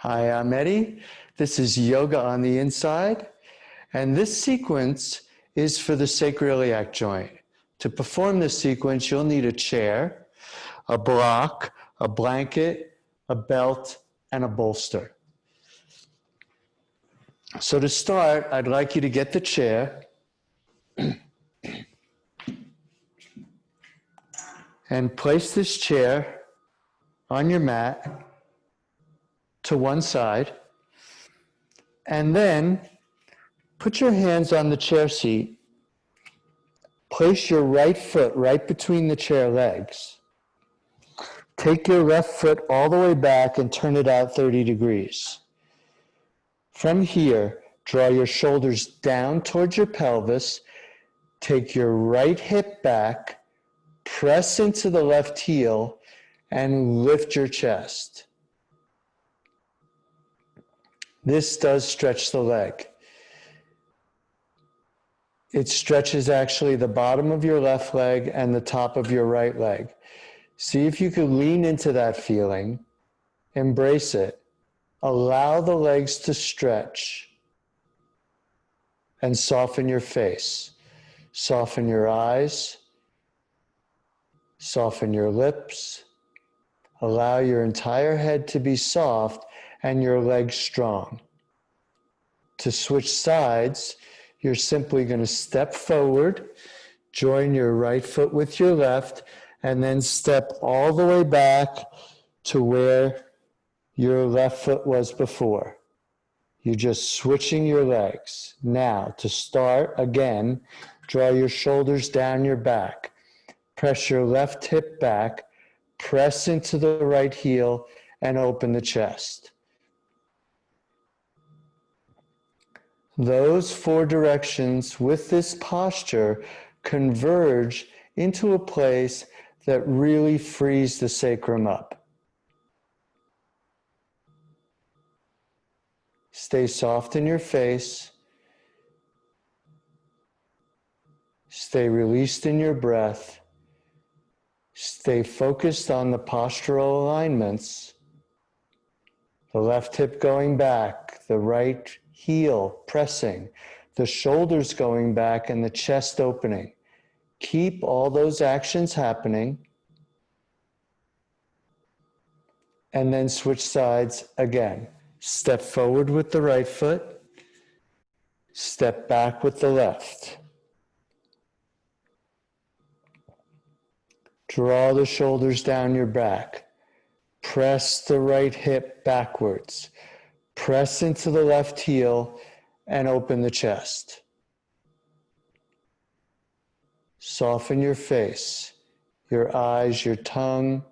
Hi, I'm Eddie. This is Yoga on the Inside, and this sequence is for the sacroiliac joint. To perform this sequence, you'll need a chair, a block, a blanket, a belt, and a bolster. So to start, I'd like you to get the chair and place this chair on your mat to one side, and then put your hands on the chair seat. Place your right foot right between the chair legs. Take your left foot all the way back and turn it out 30 degrees. From here, draw your shoulders down towards your pelvis. Take your right hip back, press into the left heel, and lift your chest. This does stretch the leg. It stretches actually the bottom of your left leg and the top of your right leg. See if you could lean into that feeling, embrace it, allow the legs to stretch, and soften your face. Soften your eyes, soften your lips, allow your entire head to be soft and your legs strong. To switch sides, you're simply going to step forward, join your right foot with your left, and then step all the way back to where your left foot was before. You're just switching your legs. Now, to start, again, draw your shoulders down your back. Press your left hip back, press into the right heel, and open the chest. Those four directions with this posture converge into a place that really frees the sacrum up. Stay soft in your face. Stay released in your breath. Stay focused on the postural alignments. The left hip going back, the right heel pressing, the shoulders going back, and the chest opening. Keep all those actions happening. And then switch sides again. Step forward with the right foot. Step back with the left. Draw the shoulders down your back. Press the right hip backwards. Press into the left heel and open the chest. Soften your face, your eyes, your tongue.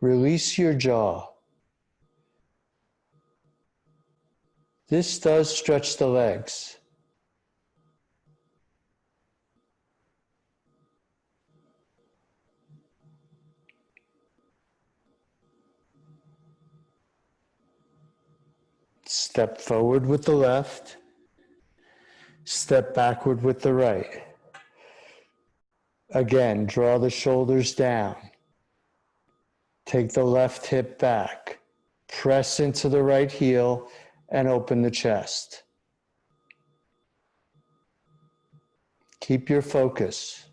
Release your jaw. This does stretch the legs. Step forward with the left. Step backward with the right. Again, draw the shoulders down. Take the left hip back. Press into the right heel and open the chest. Keep your focus.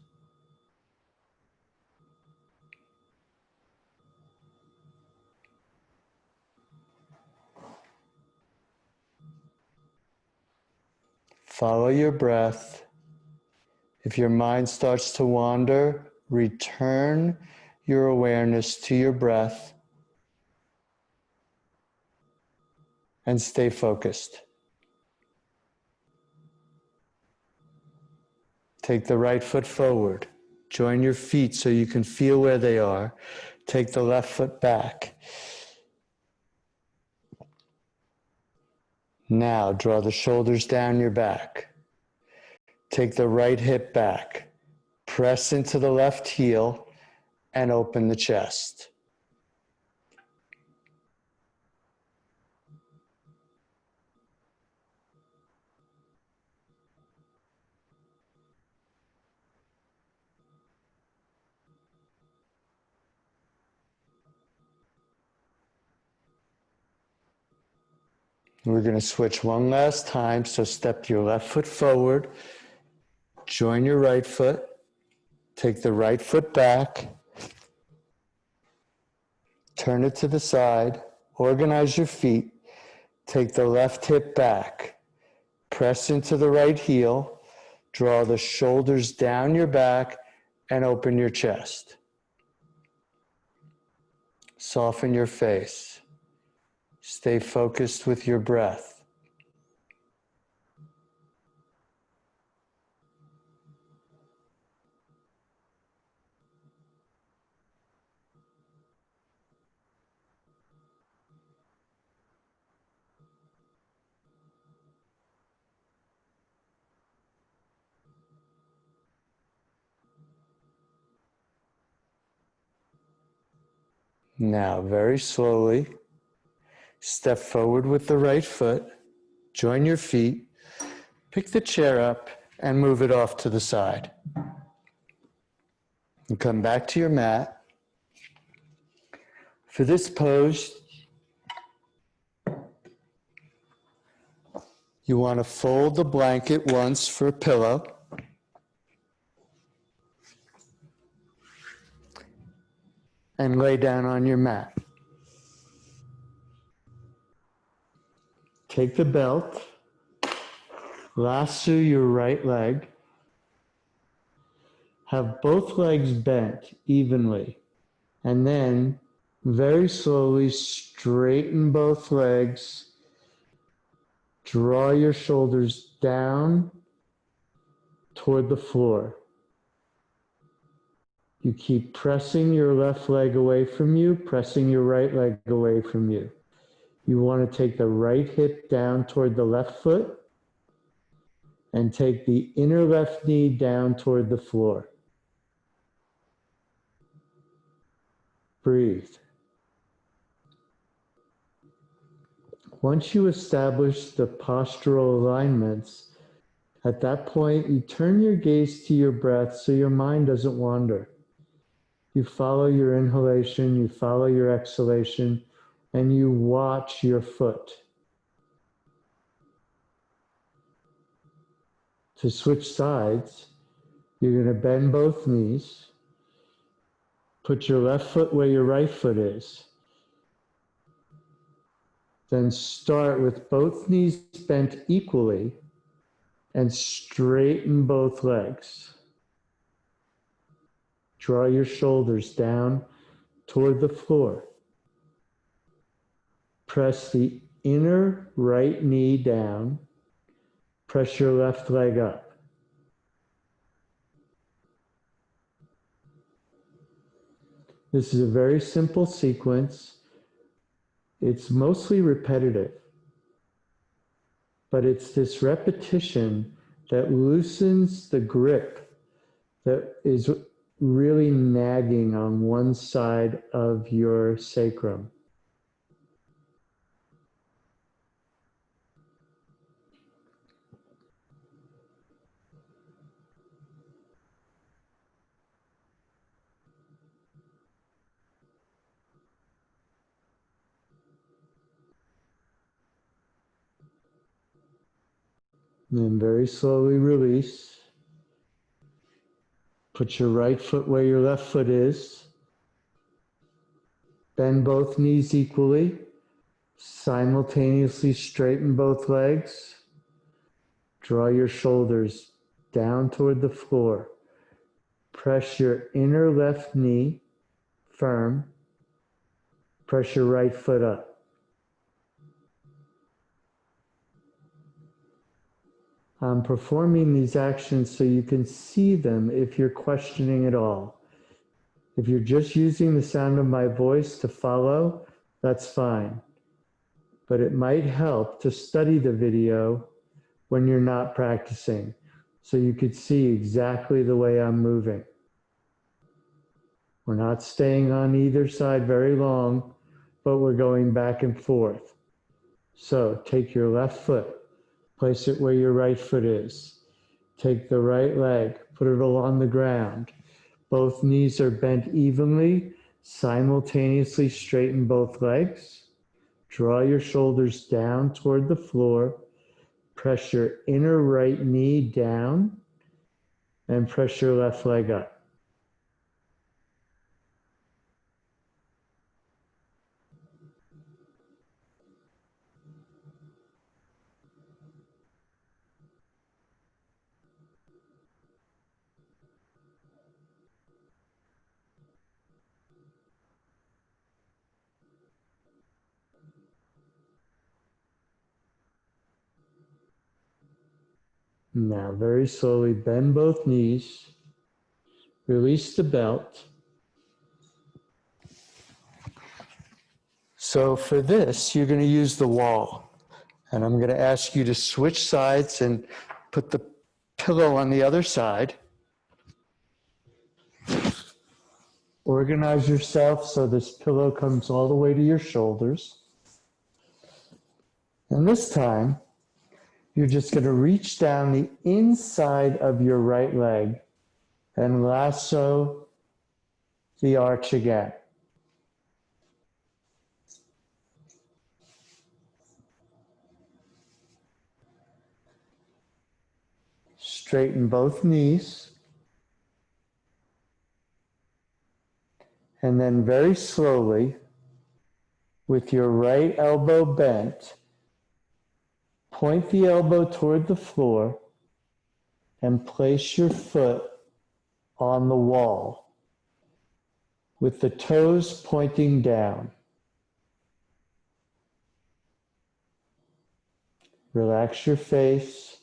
Follow your breath. If your mind starts to wander, return your awareness to your breath and stay focused. Take the right foot forward. Join your feet so you can feel where they are. Take the left foot back. Now draw the shoulders down your back. Take the right hip back. Press into the left heel and open the chest. We're going to switch one last time. So step your left foot forward, join your right foot, take the right foot back, turn it to the side, organize your feet, take the left hip back, press into the right heel, draw the shoulders down your back, and open your chest. Soften your face. Stay focused with your breath. Now, very slowly, step forward with the right foot, join your feet, pick the chair up, and move it off to the side. And come back to your mat. For this pose, you want to fold the blanket once for a pillow. And lay down on your mat. Take the belt, lasso your right leg, have both legs bent evenly, and then very slowly straighten both legs, draw your shoulders down toward the floor. You keep pressing your left leg away from you, pressing your right leg away from you. You want to take the right hip down toward the left foot and take the inner left knee down toward the floor. Breathe. Once you establish the postural alignments, at that point you turn your gaze to your breath so your mind doesn't wander. You follow your inhalation, you follow your exhalation, and you watch your foot. To switch sides, you're going to bend both knees. Put your left foot where your right foot is. Then start with both knees bent equally and straighten both legs. Draw your shoulders down toward the floor. Press the inner right knee down. Press your left leg up. This is a very simple sequence. It's mostly repetitive, but it's this repetition that loosens the grip that is really nagging on one side of your sacrum. And then very slowly release. Put your right foot where your left foot is. Bend both knees equally. Simultaneously straighten both legs. Draw your shoulders down toward the floor. Press your inner left knee firm. Press your right foot up. I'm performing these actions so you can see them if you're questioning at all. If you're just using the sound of my voice to follow, that's fine. But it might help to study the video when you're not practicing, so you could see exactly the way I'm moving. We're not staying on either side very long, but we're going back and forth. So take your left foot, place it where your right foot is. Take the right leg, put it along the ground. Both knees are bent evenly, simultaneously straighten both legs. Draw your shoulders down toward the floor. Press your inner right knee down and press your left leg up. Now very slowly bend both knees. Release the belt. So for this, you're going to use the wall. And I'm going to ask you to switch sides and put the pillow on the other side. Organize yourself so this pillow comes all the way to your shoulders. And this time, you're just going to reach down the inside of your right leg and lasso the arch again. Straighten both knees. And then very slowly, with your right elbow bent, point the elbow toward the floor and place your foot on the wall with the toes pointing down. Relax your face,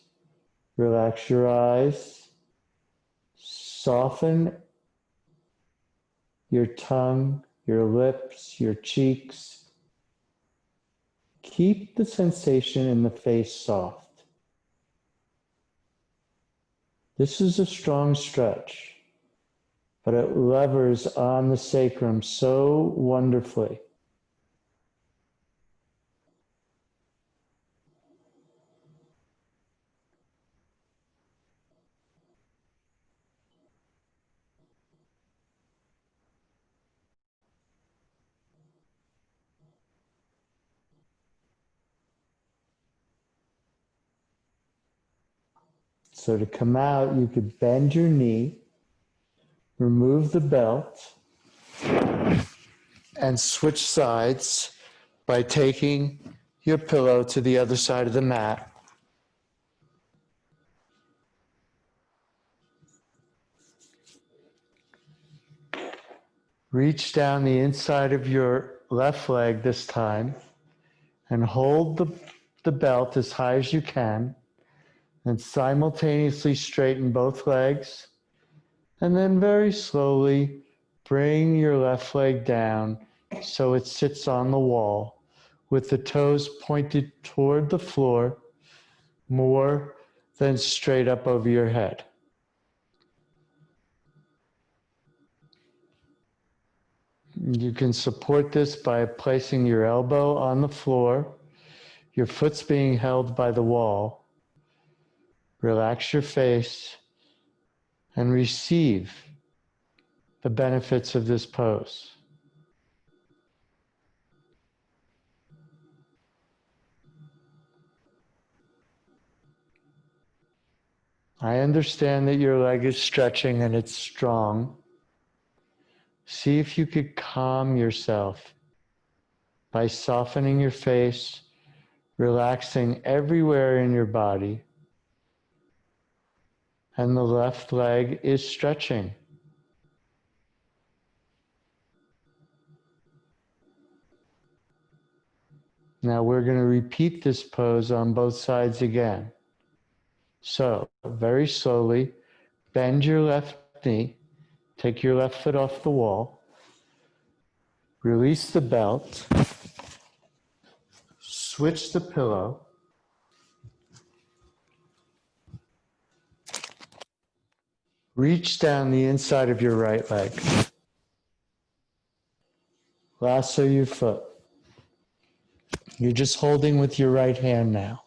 relax your eyes, soften your tongue, your lips, your cheeks. Keep the sensation in the face soft. This is a strong stretch, but it levers on the sacrum so wonderfully. So to come out, you could bend your knee, remove the belt, and switch sides by taking your pillow to the other side of the mat. Reach down the inside of your left leg this time and hold the belt as high as you can, and simultaneously straighten both legs, and then very slowly bring your left leg down so it sits on the wall with the toes pointed toward the floor more than straight up over your head. You can support this by placing your elbow on the floor, your foot's being held by the wall. Relax your face and receive the benefits of this pose. I understand that your leg is stretching and it's strong. See if you could calm yourself by softening your face, relaxing everywhere in your body. And the left leg is stretching. Now we're going to repeat this pose on both sides again. So, very slowly, bend your left knee, take your left foot off the wall, release the belt, switch the pillow, reach down the inside of your right leg, lasso your foot. You're just holding with your right hand now.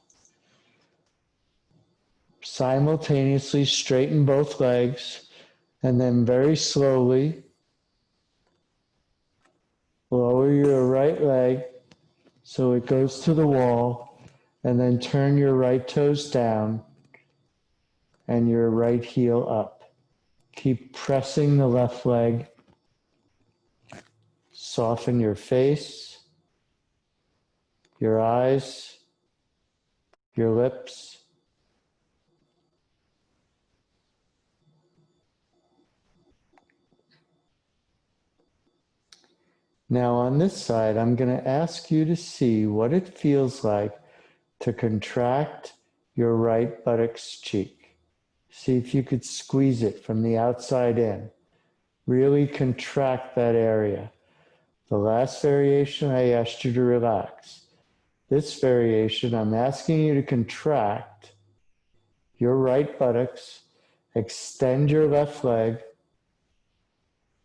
Simultaneously straighten both legs, and then very slowly lower your right leg So it goes to the wall, and then turn your right toes down and your right heel up. Keep pressing the left leg. Soften your face, your eyes, your lips. Now on this side, I'm going to ask you to see what it feels like to contract your right buttocks cheek. See if you could squeeze it from the outside in. Really contract that area. The last variation, I asked you to relax. This variation, I'm asking you to contract your right buttocks, extend your left leg,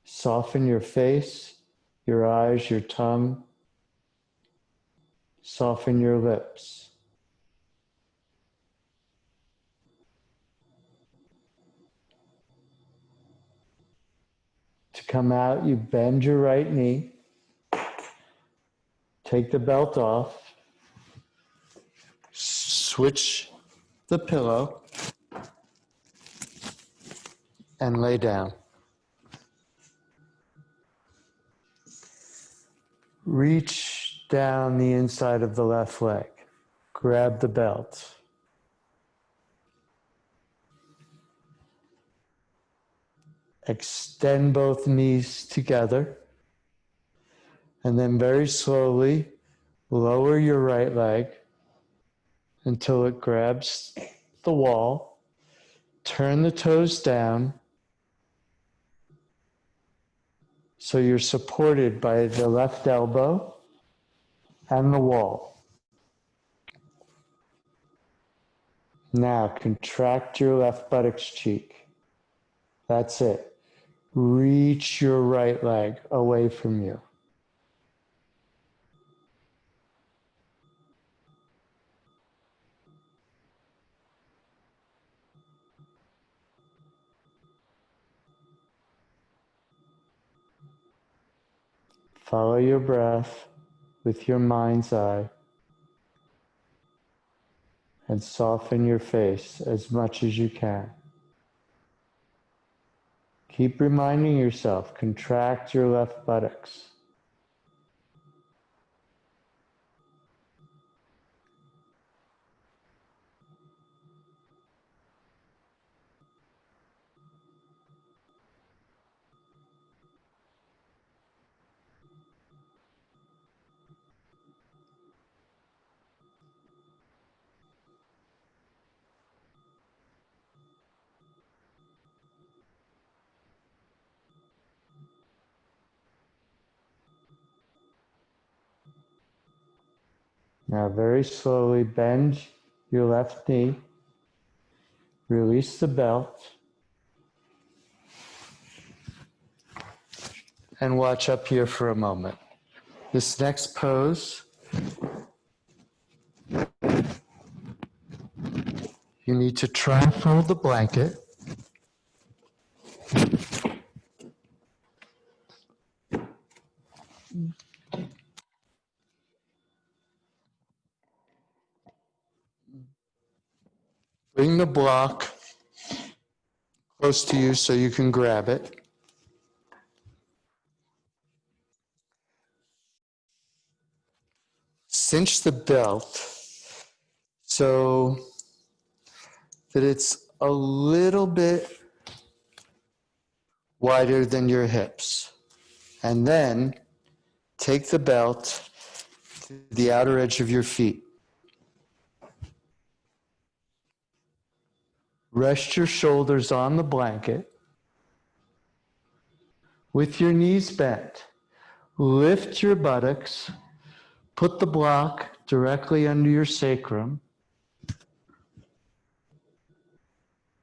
soften your face, your eyes, your tongue, soften your lips. To come out, you bend your right knee, take the belt off, switch the pillow, and lay down. Reach down the inside of the left leg. Grab the belt. Extend both knees together. And then very slowly lower your right leg until it grabs the wall. Turn the toes down so you're supported by the left elbow and the wall. Now contract your left buttocks cheek. That's it. Reach your right leg away from you. Follow your breath with your mind's eye and soften your face as much as you can. Keep reminding yourself, contract your left buttocks. Now very slowly bend your left knee, release the belt, and watch up here for a moment. This next pose, you need to trifold the blanket. Bring the block close to you so you can grab it. Cinch the belt so that it's a little bit wider than your hips. And then take the belt to the outer edge of your feet. Rest your shoulders on the blanket with your knees bent. Lift your buttocks. Put the block directly under your sacrum.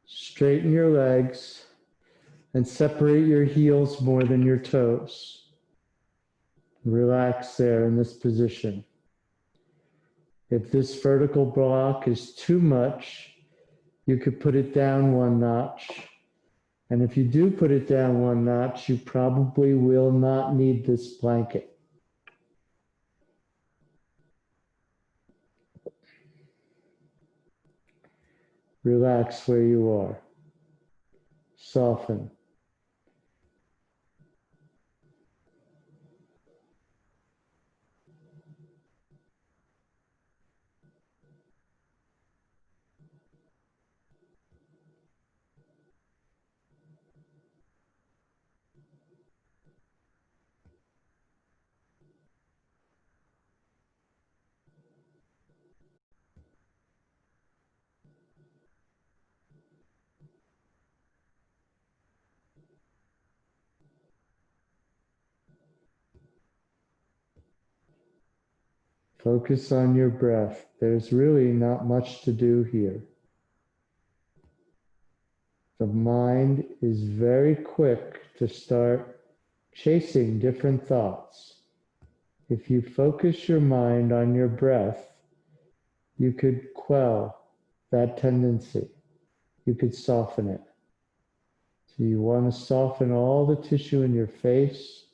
Straighten your legs and separate your heels more than your toes. Relax there in this position. If this vertical block is too much, you could put it down one notch. And if you do put it down one notch, you probably will not need this blanket. Relax where you are. Soften. Focus on your breath. There's really not much to do here. The mind is very quick to start chasing different thoughts. If you focus your mind on your breath, you could quell that tendency. You could soften it. So you want to soften all the tissue in your face,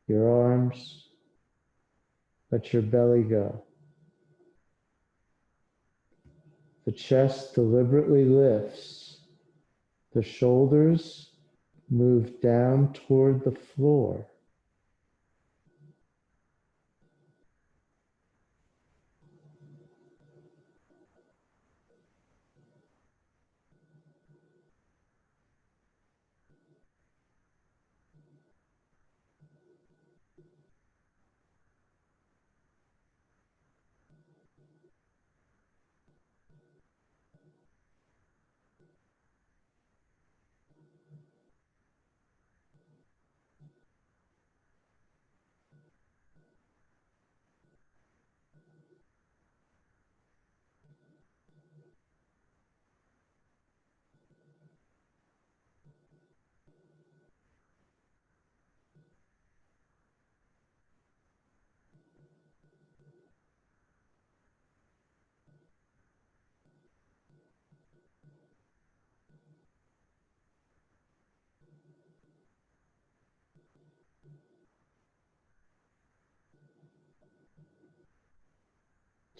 your arms, let your belly go. The chest deliberately lifts. The shoulders move down toward the floor.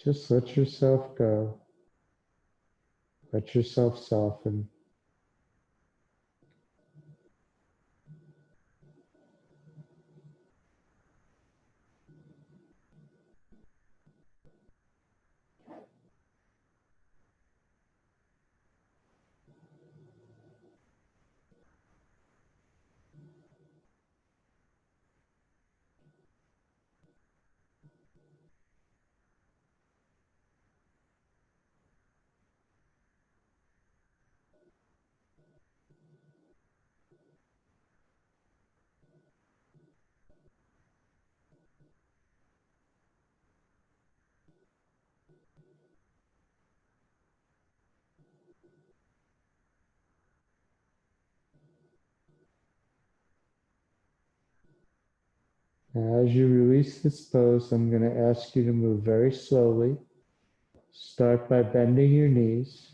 Just let yourself go. Let yourself soften. Now, as you release this pose, I'm going to ask you to move very slowly. Start by bending your knees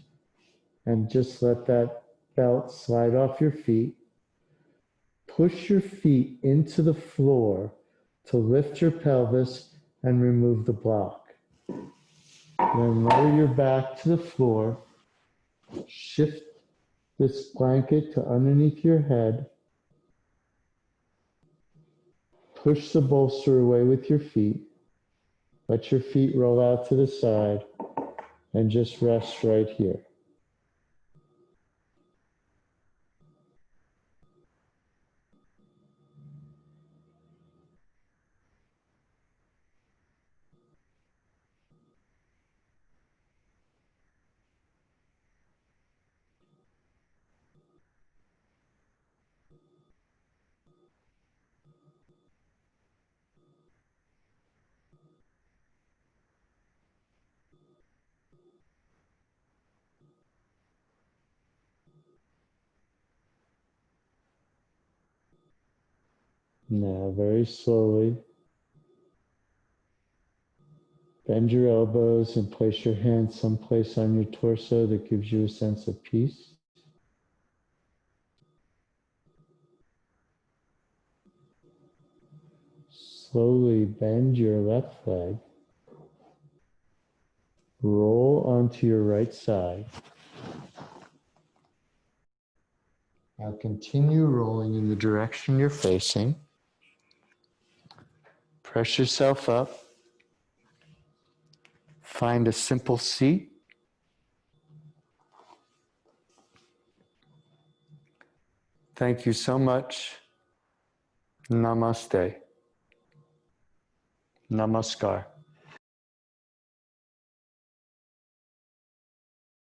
and just let that belt slide off your feet. Push your feet into the floor to lift your pelvis and remove the block. Then lower your back to the floor. Shift this blanket to underneath your head. Push the bolster away with your feet. Let your feet roll out to the side and just rest right here. Now, very slowly, bend your elbows and place your hands someplace on your torso that gives you a sense of peace. Slowly bend your left leg. Roll onto your right side. Now continue rolling in the direction you're facing. Press yourself up. Find a simple seat. Thank you so much. Namaste. Namaskar.